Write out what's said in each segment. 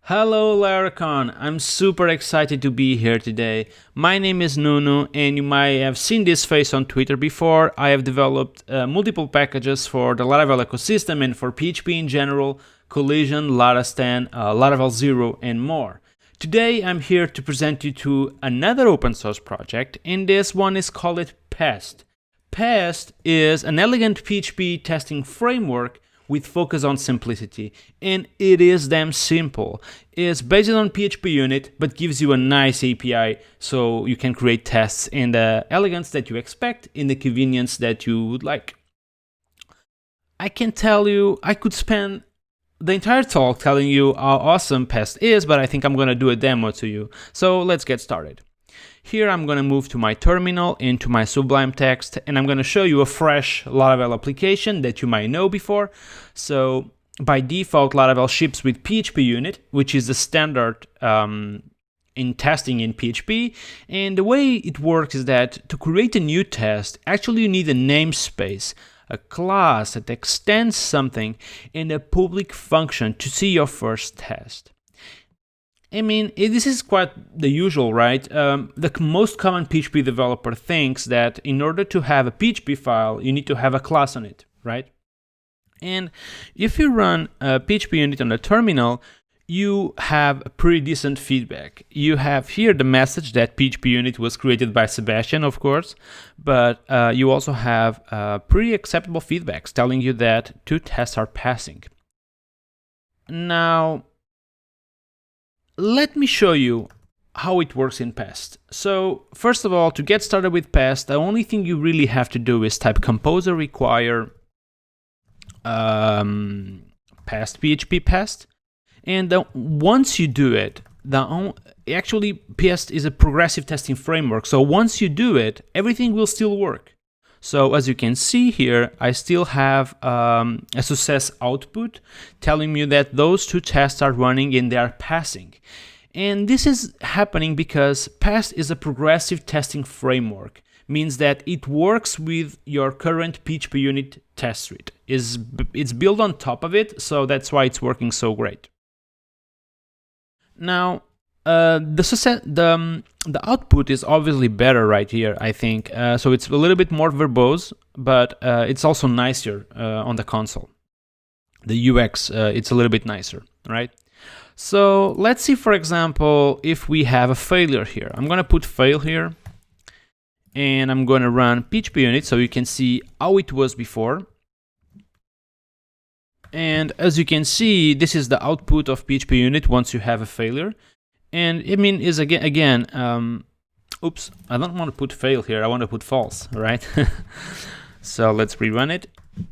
Hello Laracon, I'm super excited to be here today. My name is Nuno and you might have seen this face on Twitter before. I have developed multiple packages for the Laravel ecosystem and for PHP in general, Collision, Laracon, Laravel 0 and more. Today I'm here to present you to another open source project, and this one is called Pest. Pest is an elegant PHP testing framework with focus on simplicity, and it is damn simple. It's based on PHP unit, but gives you a nice API so you can create tests in the elegance that you expect, in the convenience that you would like. I can tell you, I could spend the entire talk telling you how awesome Pest is, but I think I'm gonna do a demo to you. So let's get started. Here I'm going to move to my terminal, into my Sublime Text, and I'm going to show you a fresh Laravel application that you might know before. So by default, Laravel ships with PHP unit, which is the standard in testing in PHP. And the way it works is that to create a new test, actually you need a namespace, a class that extends something, and a public function to see your first test. I mean, this is quite the usual, right? The most common PHP developer thinks that in order to have a PHP file, you need to have a class on it, right? And if you run a PHP unit on the terminal, you have a pretty decent feedback. You have here the message that PHP unit was created by Sebastian, of course, but you also have pretty acceptable feedbacks telling you that 2 tests are passing. Now, let me show you how it works in Pest. So first of all, to get started with Pest, the only thing you really have to do is type composer require pest PHP pest, and once you do it, actually Pest is a progressive testing framework. So once you do it, everything will still work. So as you can see here, I still have a success output telling me that those 2 tests are running and they are passing. And this is happening because Pest is a progressive testing framework, means that it works with your current PHP unit test suite. It's built on top of it, so that's why it's working so great. Now, the output is obviously better right here, I think. So it's a little bit more verbose, but it's also nicer on the console. The UX, it's a little bit nicer, right? So let's see, for example, if we have a failure here. I'm going to put fail here, and I'm going to run PHP unit so you can see how it was before. And as you can see, this is the output of PHP unit once you have a failure. And I mean, is again, oops, I don't want to put fail here, I want to put false, right? So let's rerun it.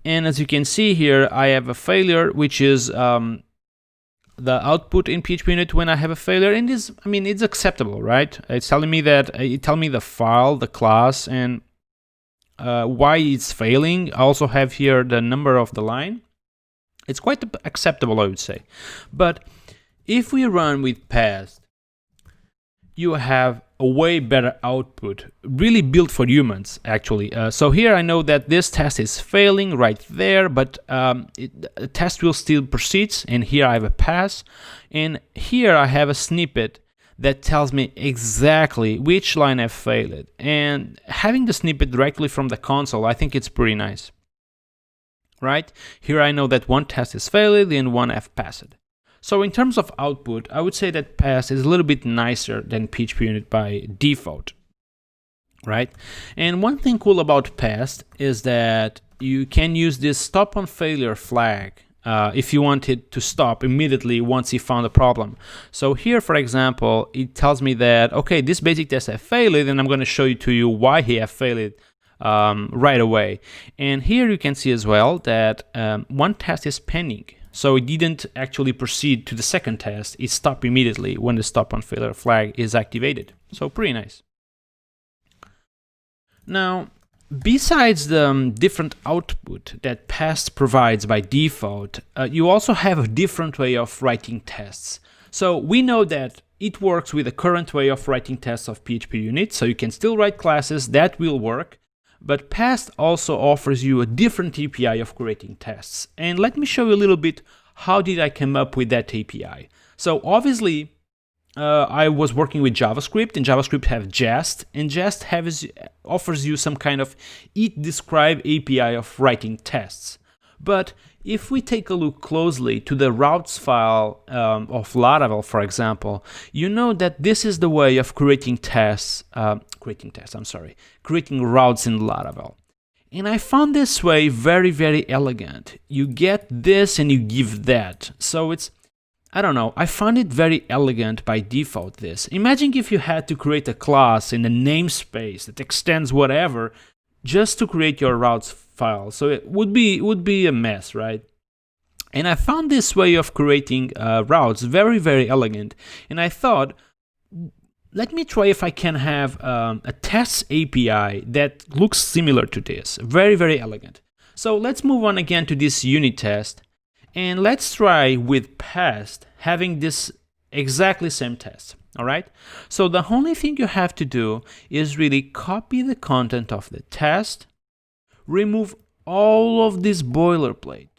And as you can see here, I have a failure, which is the output in PHP unit when I have a failure. And it's acceptable, right? It's telling me that, it tells me the file, the class, and why it's failing. I also have here the number of the line. It's quite acceptable, I would say. But if we run with Pest, you have a way better output, really built for humans, actually. So here I know that this test is failing right there, but the test will still proceed, and here I have a pass, and here I have a snippet that tells me exactly which line I failed. And having the snippet directly from the console, I think it's pretty nice, right? Here I know that 1 test is failed and 1 I've passed. So in terms of output, I would say that Pest is a little bit nicer than PHP unit by default, right? And one thing cool about Pest is that you can use this stop on failure flag if you want it to stop immediately once you found a problem. So here, for example, it tells me that, okay, this basic test has failed, and I'm going to show you why he has failed right away. And here you can see as well that 1 test is pending. So it didn't actually proceed to the second test. It stopped immediately when the stop on failure flag is activated. So pretty nice. Now, besides the different output that Pest provides by default, you also have a different way of writing tests. So we know that it works with the current way of writing tests of PHP unit. So you can still write classes, that will work. But Pest also offers you a different API of creating tests. And let me show you a little bit how did I come up with that API? So obviously, I was working with JavaScript, and JavaScript have Jest, and Jest offers you some kind of it-describe API of writing tests. But if we take a look closely to the routes file of Laravel, for example, you know that this is the way of creating routes in Laravel. And I found this way very, very elegant. You get this and you give that. So I don't know, I found it very elegant by default this. Imagine if you had to create a class in a namespace that extends whatever just to create your routes file. So it would be a mess, right? And I found this way of creating routes very, very elegant. And I thought, let me try if I can have a tests API that looks similar to this. Very, very elegant. So let's move on again to this unit test. And let's try with Pest having this exactly same test. All right. So the only thing you have to do is really copy the content of the test, remove all of this boilerplate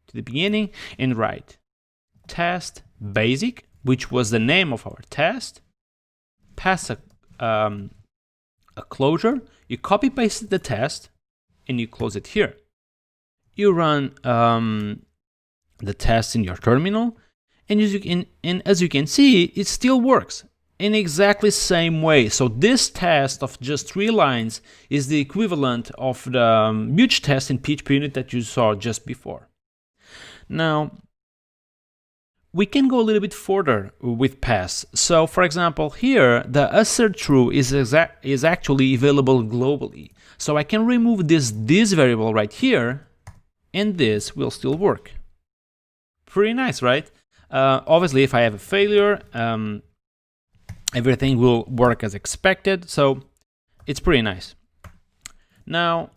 to the beginning, and write test basic, which was the name of our test, pass a closure, you copy paste the test, and you close it here. You run the test in your terminal, and as you can see, it still works in exactly same way. So this test of just 3 lines is the equivalent of the huge test in PHP unit that you saw just before. Now, we can go a little bit further with Pest. So for example, here, the assert true is actually available globally. So I can remove this variable right here, and this will still work. Pretty nice, right? Obviously, if I have a failure, everything will work as expected. So it's pretty nice. Now,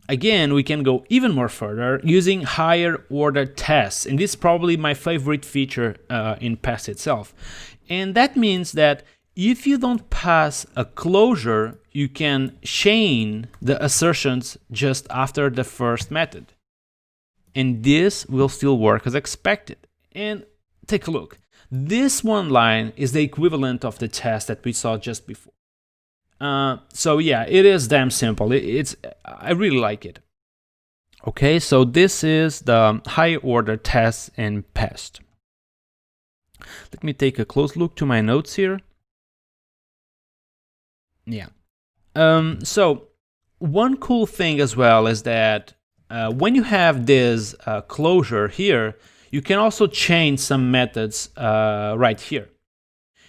again, we can go even more further using higher order tests. And this is probably my favorite feature in Pest itself. And that means that if you don't pass a closure, you can chain the assertions just after the first method. And this will still work as expected. And take a look. This one line is the equivalent of the test that we saw just before. So yeah, it is damn simple. I really like it. Okay, so this is the high order tests in Pest. Let me take a close look to my notes here. Yeah. So one cool thing as well is that when you have this closure here, you can also change some methods right here.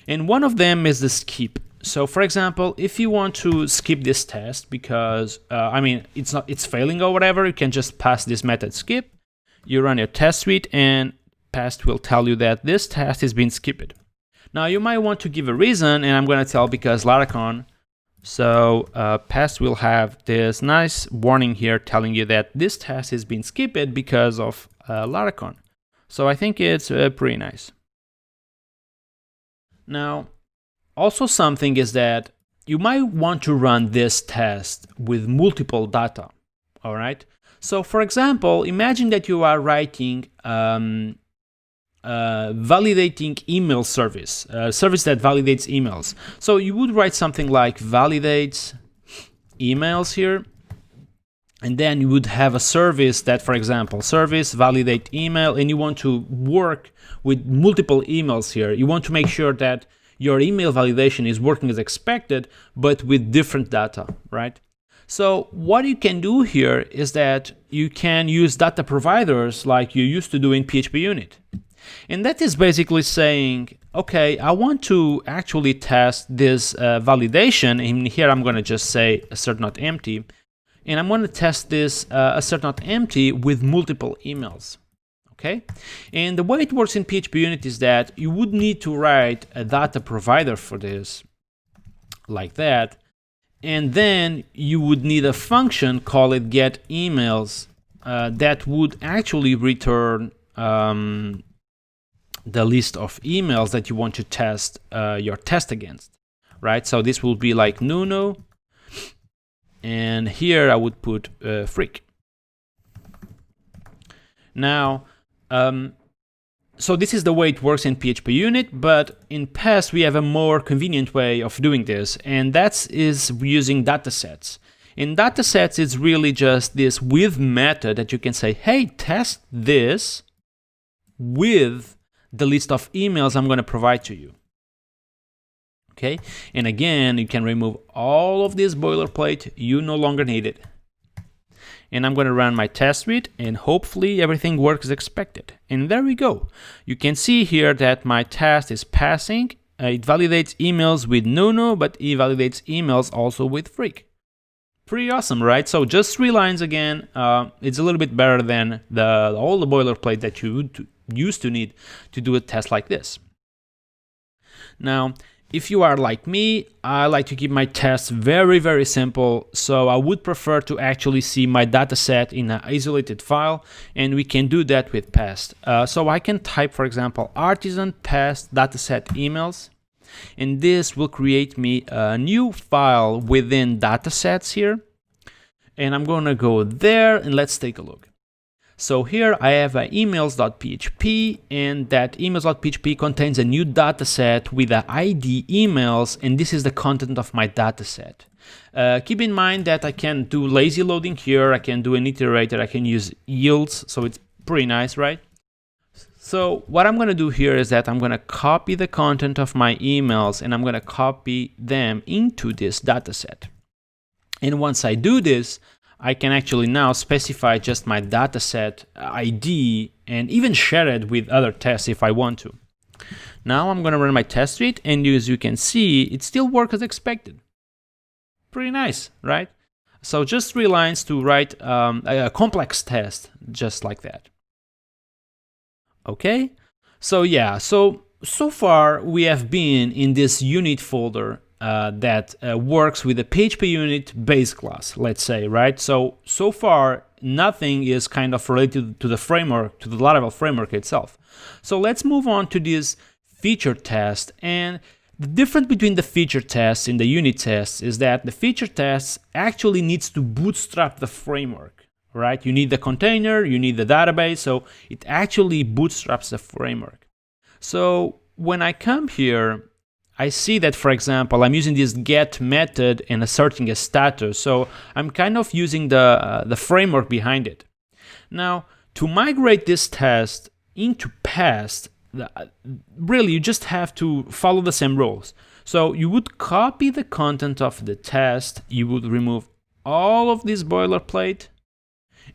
And one of them is the skip. So for example, if you want to skip this test because, it's failing or whatever, you can just pass this method skip. You run your test suite and Pest will tell you that this test has been skipped. Now you might want to give a reason, and I'm going to tell because Laracon. So Pest will have this nice warning here telling you that this test has been skipped because of Laracon. So I think it's pretty nice. Now, also something is that you might want to run this test with multiple data, all right? So for example, imagine that you are writing validating email service, service that validates emails. So you would write something like validates emails here, and then you would have a service that, for example, service validate email, and you want to work with multiple emails here. You want to make sure that your email validation is working as expected, but with different data, right? So what you can do here is that you can use data providers like you used to do in PHP unit. And that is basically saying, okay, I want to actually test this validation. And here I'm going to just say assert not empty. And I'm going to test this assert not empty with multiple emails. Okay? And the way it works in PHP unit is that you would need to write a data provider for this, like that. And then you would need a function, call it get emails, that would actually return the list of emails that you want to test your test against, right? So this will be like Nuno, and here I would put freak. Now, so this is the way it works in PHP unit, but in Pest we have a more convenient way of doing this, and that is using datasets. In datasets, it's really just this with method that you can say, hey, test this with the list of emails I'm going to provide to you. Okay, and again, you can remove all of this boilerplate. You no longer need it. And I'm going to run my test suite, and hopefully everything works as expected. And there we go. You can see here that my test is passing. It validates emails with Nuno, but it validates emails also with Freak. Pretty awesome, right? So just 3 lines again. It's a little bit better than all the boilerplate that you used to need to do a test like this. Now, if you are like me, I like to keep my tests very, very simple. So I would prefer to actually see my dataset in an isolated file, and we can do that with Pest. So I can type, for example, artisan pest dataset emails. And this will create me a new file within datasets here. And I'm going to go there and let's take a look. So here I have a emails.php, and that emails.php contains a new dataset with the ID emails, and this is the content of my dataset. Keep in mind that I can do lazy loading here, I can do an iterator, I can use yields, so it's pretty nice, right? So what I'm going to do here is that I'm going to copy the content of my emails and I'm going to copy them into this dataset. And once I do this, I can actually now specify just my dataset ID and even share it with other tests if I want to. Now I'm going to run my test suite, and as you can see, it still works as expected. Pretty nice, right? So just 3 lines to write a complex test just like that. Okay, so yeah, so far we have been in this unit folder that works with the PHP unit base class, let's say, right? So far nothing is kind of related to the framework, to the Laravel framework itself. So let's move on to this feature test. And the difference between the feature tests and the unit tests is that the feature tests actually needs to bootstrap the framework. Right? You need the container, you need the database, so it actually bootstraps the framework. So when I come here, I see that, for example, I'm using this get method and asserting a status. So I'm kind of using the framework behind it. Now, to migrate this test into Pest, really you just have to follow the same rules. So you would copy the content of the test, you would remove all of this boilerplate,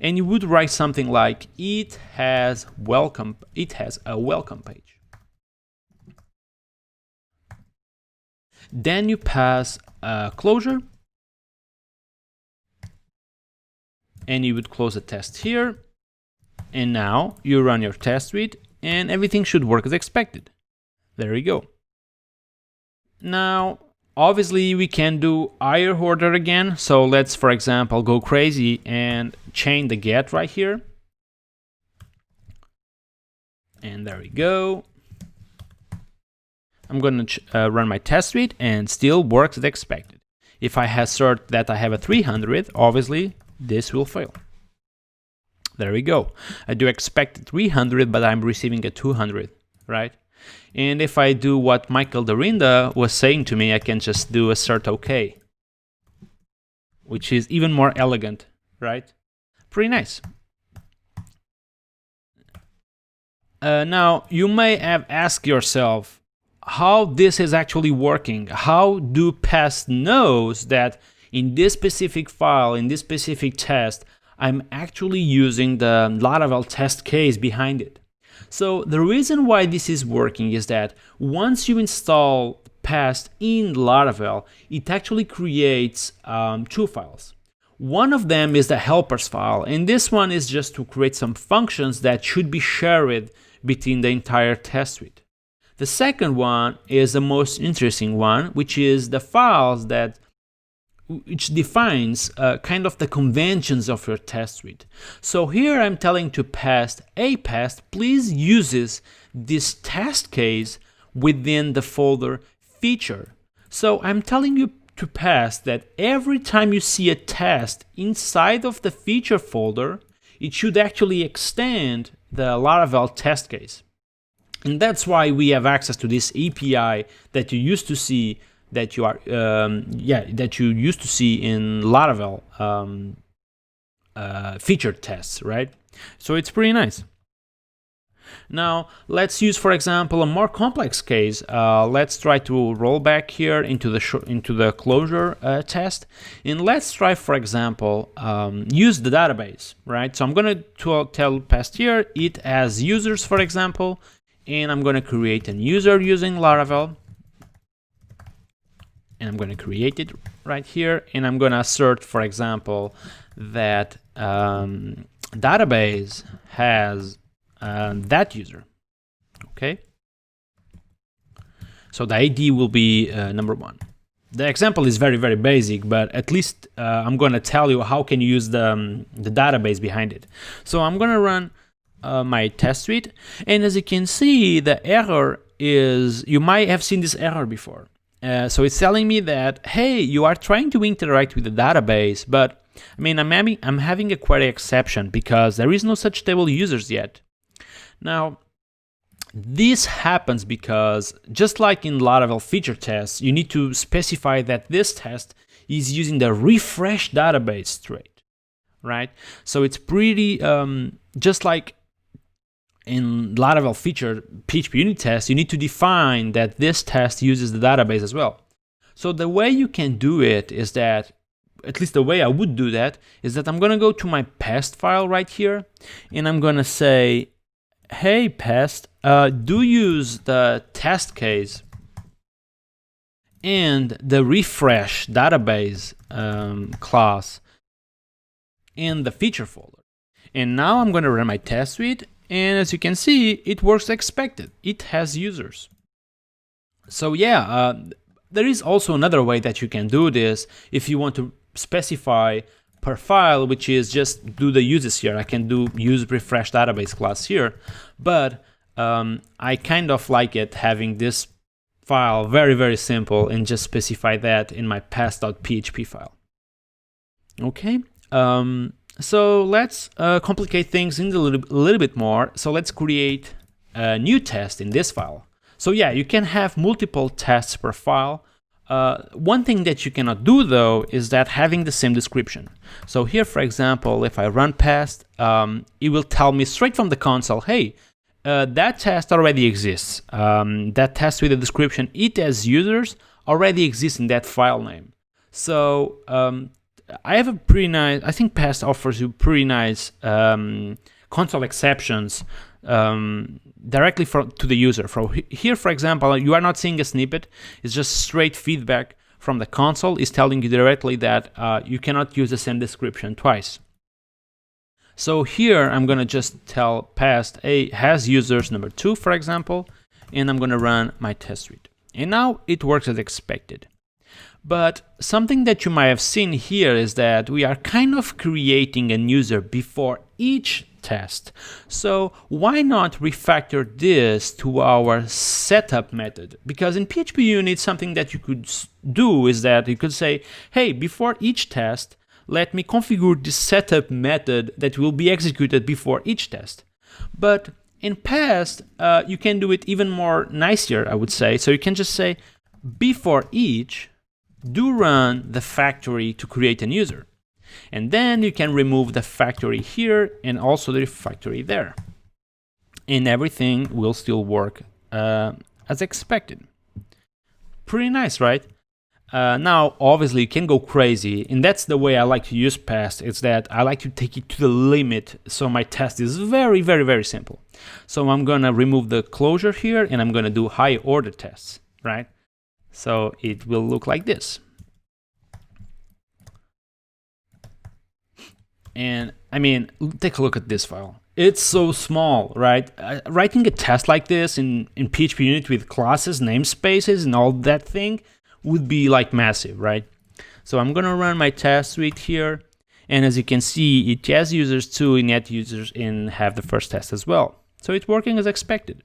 and you would write something like, it has a welcome page. Then you pass a closure, and you would close the test here. And now you run your test suite, and everything should work as expected. There you go. Now, obviously, we can do higher order again. So let's, for example, go crazy and chain the get right here. And there we go. I'm going to run my test suite, and still works as expected. If I assert that I have a 300, obviously, this will fail. There we go. I do expect 300, but I'm receiving a 200, right? And if I do what Michael Dorinda was saying to me, I can just do assert OK, which is even more elegant, right? Pretty nice. Now, you may have asked yourself how this is actually working. How do Pest knows that in this specific file, in this specific test, I'm actually using the Laravel test case behind it? So the reason why this is working is that once you install Pest in Laravel, it actually creates 2 files. One of them is the helpers file, and this one is just to create some functions that should be shared between the entire test suite. The second one is the most interesting one, which is the files which defines kind of the conventions of your test suite. So here I'm telling to Pest, hey Pest, please use this test case within the folder feature. So I'm telling you to Pest that every time you see a test inside of the feature folder, it should actually extend the Laravel test case. And that's why we have access to this API that you used to see that you used to see in Laravel feature tests, right? So it's pretty nice. Now let's use, for example, a more complex case. Let's try to roll back here into the closure test, and let's try, for example, use the database, right? So I'm going to tell Pest here it has users, for example, and I'm going to create a user using Laravel, and I'm going to create it right here, and I'm going to assert, for example, that database has that user. Okay, so the ID will be number 1. The example is very, very basic, but at least I'm going to tell you how can you use the database behind it. So I'm going to run my test suite, and as you can see, the error is, you might have seen this error before. So it's telling me that, hey, you are trying to interact with the database, but I mean, I'm having a query exception because there is no such table users yet. Now, this happens because, just like in Laravel feature tests, you need to specify that this test is using the refresh database trait, right? So it's pretty, just like in Laravel feature PHP unit test, you need to define that this test uses the database as well. So the way you can do it is that, at least the way I would do that, is that I'm going to go to my Pest file right here, and I'm going to say, hey Pest, do use the test case and the refresh database class in the feature folder. And now I'm going to run my test suite, and as you can see, it works expected. It has users. So yeah, there is also another way that you can do this if you want to specify per file, which is just do the uses here. I can do use refresh database class here, but I kind of like it having this file very, very simple and just specify that in my pest.php file. Okay, so let's complicate things in a little bit more. So let's create a new test in this file. So yeah, you can have multiple tests per file. One thing that you cannot do though is that having the same description. So here, for example, if I run Pest, it will tell me straight from the console, hey, that test already exists. That test with the description it as users already exists in that file name. So I have a pretty nice, I think Pest offers you pretty nice console exceptions directly to the user. From here, for example, you are not seeing a snippet. It's just straight feedback from the console. It's telling you directly that you cannot use the same description twice. So here I'm going to just tell Pest has users number 2, for example, and I'm going to run my test suite. And now it works as expected. But something that you might have seen here is that we are kind of creating a user before each test. So why not refactor this to our setup method? Because in PHP unit, something that you could do is that you could say, hey, before each test, let me configure this setup method that will be executed before each test. But in Pest, you can do it even more nicer, I would say. So you can just say, before each, do run the factory to create a user. And then you can remove the factory here and also the factory there. And everything will still work as expected. Pretty nice, right? Now, obviously, you can go crazy. And that's the way I like to use Pest. It's that I like to take it to the limit. So my test is very, very, very simple. So I'm going to remove the closure here and I'm going to do high order tests, right? So it will look like this. And I mean, take a look at this file. It's so small, right? Writing a test like this in PHP unit with classes, namespaces, and all that thing would be like massive, right? So I'm gonna run my test suite here. And as you can see, it has users too, and yet users and have the first test as well. So it's working as expected.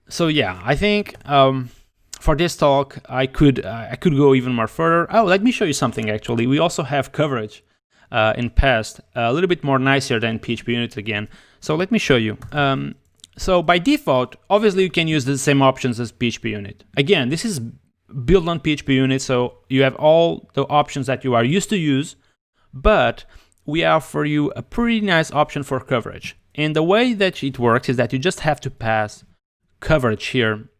So yeah, I think for this talk, I could go even more further. Oh, let me show you something actually. We also have coverage. in Pest, a little bit more nicer than PHP unit again. So let me show you. So by default, obviously you can use the same options as PHP unit. Again, this is built on PHP unit, so you have all the options that you are used to use, but we offer you a pretty nice option for coverage. And the way that it works is that you just have to pass coverage here.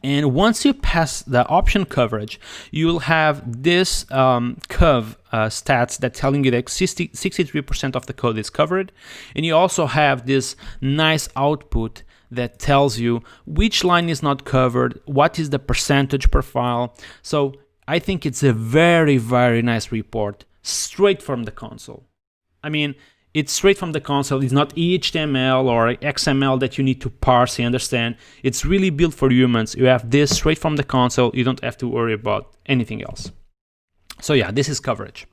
And once you pass the option coverage, you'll have this stats that telling you that 63% of the code is covered. And you also have this nice output that tells you which line is not covered, what is the percentage per file. So I think it's a very, very nice report straight from the console. I mean, it's straight from the console. It's not HTML or XML that you need to parse and understand. It's really built for humans. You have this straight from the console. You don't have to worry about anything else. So yeah, this is coverage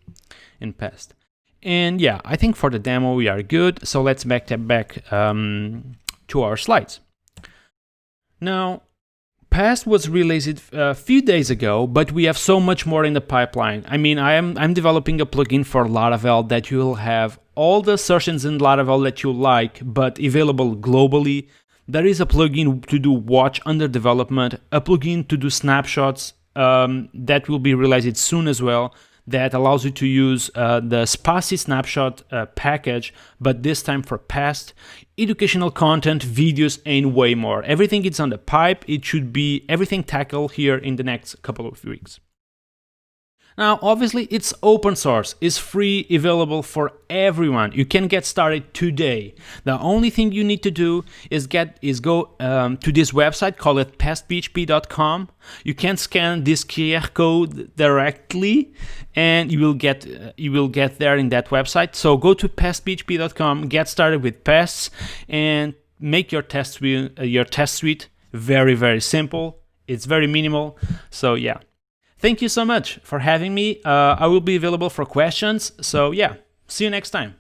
in Pest. And yeah, I think for the demo we are good. So let's back to our slides. Now, Pest was released a few days ago, but we have so much more in the pipeline. I mean, I'm developing a plugin for Laravel that you'll have all the assertions in Laravel that you like, but available globally. There is a plugin to do watch under development, a plugin to do snapshots that will be released soon as well, that allows you to use the Spassy snapshot package, but this time for Pest, educational content, videos, and way more. Everything is on the pipe. It should be everything tackled here in the next couple of weeks. Now, obviously, it's open source, it's free, available for everyone. You can get started today. The only thing you need to do is go to this website, call it pestphp.com. You can scan this QR code directly, and you will get there in that website. So go to pestphp.com, get started with Pests, and make your test suite very, very simple. It's very minimal. So yeah. Thank you so much for having me. I will be available for questions. So yeah, see you next time.